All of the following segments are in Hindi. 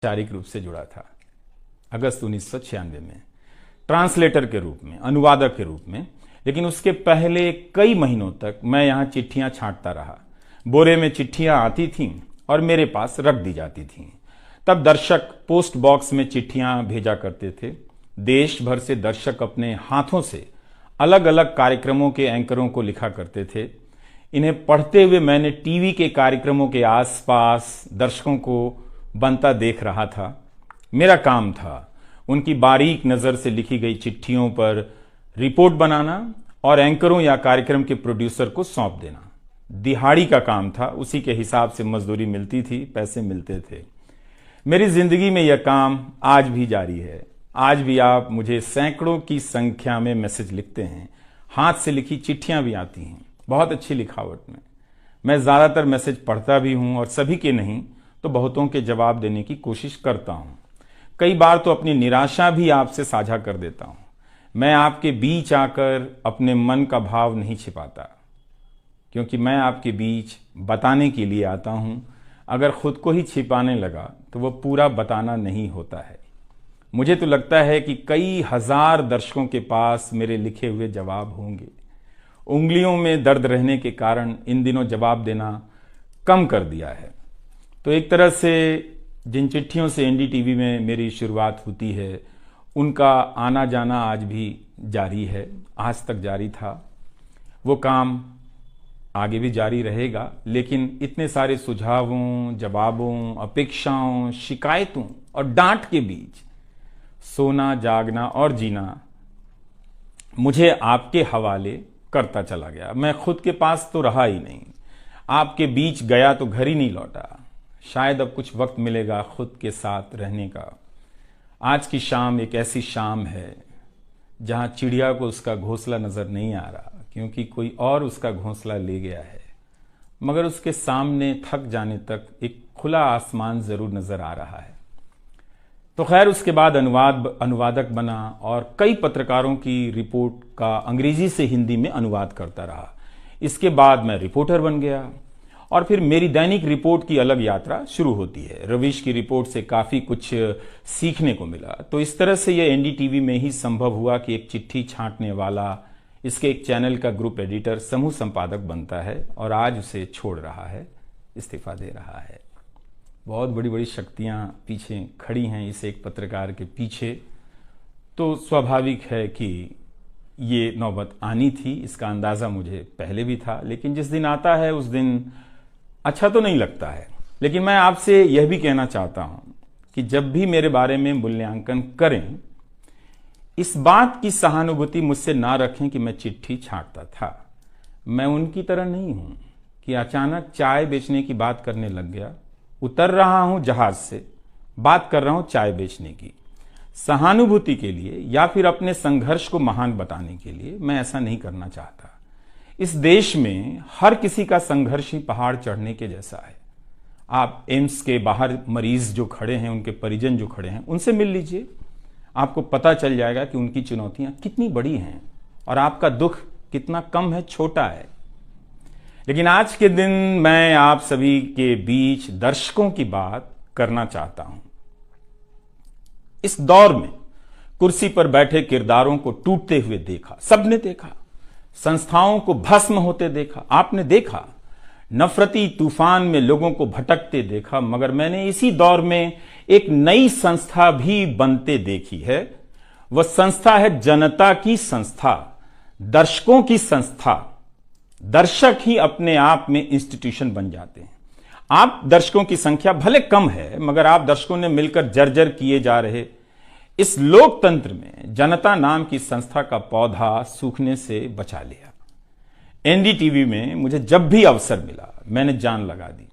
औपचारिक रूप से जुड़ा था अगस्त 1996 में, ट्रांसलेटर के रूप में, अनुवादक के रूप में। लेकिन उसके पहले कई महीनों तक मैं यहाँ चिट्ठियाँ छांटता रहा। बोरे में चिट्ठियाँ आती थीं और मेरे पास रख दी जाती थीं। तब दर्शक पोस्ट बॉक्स में चिट्ठियाँ भेजा करते थे। देश भर से दर्शक अपने हाथों से अलग अलग कार्यक्रमों के एंकरों को लिखा करते थे। इन्हें पढ़ते हुए मैंने टीवी के कार्यक्रमों के आसपास दर्शकों को बनता देख रहा था। मेरा काम था उनकी बारीक नज़र से लिखी गई चिट्ठियों पर रिपोर्ट बनाना और एंकरों या कार्यक्रम के प्रोड्यूसर को सौंप देना। दिहाड़ी का काम था, उसी के हिसाब से मजदूरी मिलती थी, पैसे मिलते थे। मेरी जिंदगी में यह काम आज भी जारी है। आज भी आप मुझे सैकड़ों की संख्या में मैसेज लिखते हैं, हाथ से लिखी चिट्ठियां भी आती हैं, बहुत अच्छी लिखावट में। मैं ज़्यादातर मैसेज पढ़ता भी हूं और सभी के नहीं तो बहुतों के जवाब देने की कोशिश करता हूं। कई बार तो अपनी निराशा भी आपसे साझा कर देता हूं। मैं आपके बीच आकर अपने मन का भाव नहीं छिपाता, क्योंकि मैं आपके बीच बताने के लिए आता हूं। अगर खुद को ही छिपाने लगा तो वह पूरा बताना नहीं होता है। मुझे तो लगता है कि कई हजार दर्शकों के पास मेरे लिखे हुए जवाब होंगे। उंगलियों में दर्द रहने के कारण इन दिनों जवाब देना कम कर दिया है। तो एक तरह से जिन चिट्ठियों से एनडीटीवी में मेरी शुरुआत होती है, उनका आना जाना आज भी जारी है, आज तक जारी था। वो काम आगे भी जारी रहेगा, लेकिन इतने सारे सुझावों, जवाबों, अपेक्षाओं, शिकायतों और डांट के बीच सोना, जागना और जीना मुझे आपके हवाले करता चला गया। मैं खुद के पास तो रहा ही नहीं, आपके बीच गया तो घर ही नहीं लौटा। शायद अब कुछ वक्त मिलेगा खुद के साथ रहने का। आज की शाम एक ऐसी शाम है जहां चिड़िया को उसका घोंसला नजर नहीं आ रहा, क्योंकि कोई और उसका घोंसला ले गया है। मगर उसके सामने थक जाने तक एक खुला आसमान जरूर नजर आ रहा है। तो खैर, उसके बाद अनुवादक बना और कई पत्रकारों की रिपोर्ट का अंग्रेजी से हिंदी में अनुवाद करता रहा। इसके बाद मैं रिपोर्टर बन गया और फिर मेरी दैनिक रिपोर्ट की अलग यात्रा शुरू होती है। रवीश की रिपोर्ट से काफी कुछ सीखने को मिला। तो इस तरह से यह एनडीटीवी में ही संभव हुआ कि एक चिट्ठी छांटने वाला इसके एक चैनल का ग्रुप एडिटर, समूह संपादक बनता है और आज उसे छोड़ रहा है, इस्तीफा दे रहा है। बहुत बड़ी बड़ी शक्तियां पीछे खड़ी हैं इस एक पत्रकार के पीछे। तो स्वाभाविक है कि ये नौबत आनी थी, इसका अंदाजा मुझे पहले भी था। लेकिन जिस दिन आता है उस दिन अच्छा तो नहीं लगता है। लेकिन मैं आपसे यह भी कहना चाहता हूं कि जब भी मेरे बारे में मूल्यांकन करें, इस बात की सहानुभूति मुझसे ना रखें कि मैं चिट्ठी छांटता था। मैं उनकी तरह नहीं हूं कि अचानक चाय बेचने की बात करने लग गया। उतर रहा हूं जहाज से, बात कर रहा हूं चाय बेचने की। सहानुभूति के लिए या फिर अपने संघर्ष को महान बताने के लिए मैं ऐसा नहीं करना चाहता। इस देश में हर किसी का संघर्ष ही पहाड़ चढ़ने के जैसा है। आप एम्स के बाहर मरीज जो खड़े हैं, उनके परिजन जो खड़े हैं, उनसे मिल लीजिए। आपको पता चल जाएगा कि उनकी चुनौतियां कितनी बड़ी हैं और आपका दुख कितना कम है, छोटा है। लेकिन आज के दिन मैं आप सभी के बीच दर्शकों की बात करना चाहता हूं। इस दौर में कुर्सी पर बैठे किरदारों को टूटते हुए देखा, सबने देखा। संस्थाओं को भस्म होते देखा, आपने देखा। नफरती तूफान में लोगों को भटकते देखा। मगर मैंने इसी दौर में एक नई संस्था भी बनते देखी है। वह संस्था है जनता की संस्था, दर्शकों की संस्था। दर्शक ही अपने आप में इंस्टीट्यूशन बन जाते हैं। आप दर्शकों की संख्या भले कम है, मगर आप दर्शकों ने मिलकर जर्जर किए जा रहे इस लोकतंत्र में जनता नाम की संस्था का पौधा सूखने से बचा लिया। एनडीटीवी में मुझे जब भी अवसर मिला, मैंने जान लगा दी।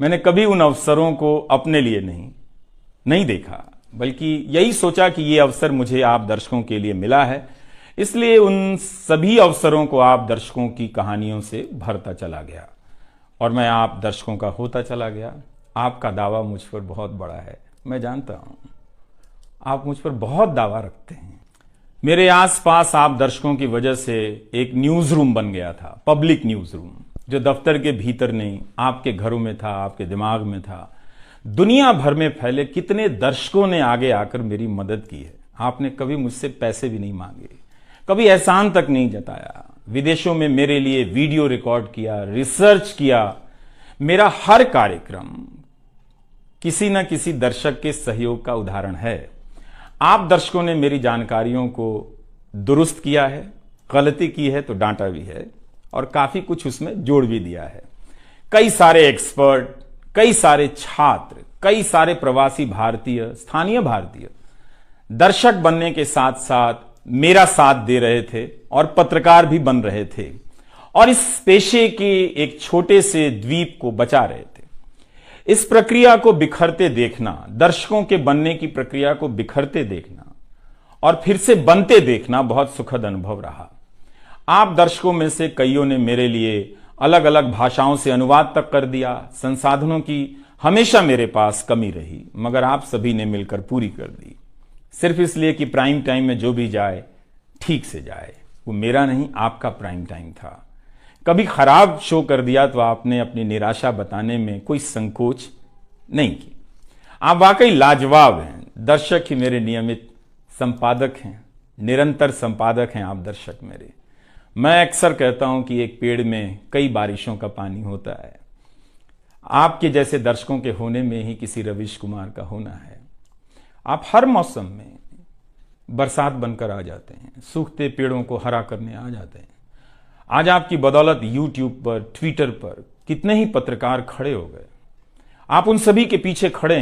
मैंने कभी उन अवसरों को अपने लिए नहीं देखा, बल्कि यही सोचा कि यह अवसर मुझे आप दर्शकों के लिए मिला है, इसलिए उन सभी अवसरों को आप दर्शकों की कहानियों से भरता चला गया और मैं आप दर्शकों का होता चला गया। आपका दावा मुझ पर बहुत बड़ा है, मैं जानता हूं। आप मुझ पर बहुत दावा रखते हैं। मेरे आसपास आप दर्शकों की वजह से एक न्यूज रूम बन गया था, पब्लिक न्यूज रूम, जो दफ्तर के भीतर नहीं, आपके घरों में था, आपके दिमाग में था। दुनिया भर में फैले कितने दर्शकों ने आगे आकर मेरी मदद की है। आपने कभी मुझसे पैसे भी नहीं मांगे, कभी एहसान तक नहीं जताया। विदेशों में मेरे लिए वीडियो रिकॉर्ड किया, रिसर्च किया। मेरा हर कार्यक्रम किसी न किसी दर्शक के सहयोग का उदाहरण है। आप दर्शकों ने मेरी जानकारियों को दुरुस्त किया है, गलती की है तो डांटा भी है और काफी कुछ उसमें जोड़ भी दिया है। कई सारे एक्सपर्ट, कई सारे छात्र, कई सारे प्रवासी भारतीय, स्थानीय भारतीय दर्शक बनने के साथ साथ मेरा साथ दे रहे थे और पत्रकार भी बन रहे थे और इस पेशे के एक छोटे से द्वीप को बचा रहे थे। इस प्रक्रिया को बिखरते देखना, दर्शकों के बनने की प्रक्रिया को बिखरते देखना और फिर से बनते देखना बहुत सुखद अनुभव रहा। आप दर्शकों में से कईयों ने मेरे लिए अलग अलग भाषाओं से अनुवाद तक कर दिया। संसाधनों की हमेशा मेरे पास कमी रही, मगर आप सभी ने मिलकर पूरी कर दी। सिर्फ इसलिए कि प्राइम टाइम में जो भी जाए ठीक से जाए। वो मेरा नहीं, आपका प्राइम टाइम था। कभी खराब शो कर दिया तो आपने अपनी निराशा बताने में कोई संकोच नहीं की। आप वाकई लाजवाब हैं। दर्शक ही मेरे नियमित संपादक हैं, निरंतर संपादक हैं आप दर्शक मेरे। मैं अक्सर कहता हूं कि एक पेड़ में कई बारिशों का पानी होता है। आपके जैसे दर्शकों के होने में ही किसी रवीश कुमार का होना है। आप हर मौसम में बरसात बनकर आ जाते हैं, सूखते पेड़ों को हरा करने आ जाते हैं। आज आपकी बदौलत यूट्यूब पर, ट्विटर पर कितने ही पत्रकार खड़े हो गए। आप उन सभी के पीछे खड़े हैं।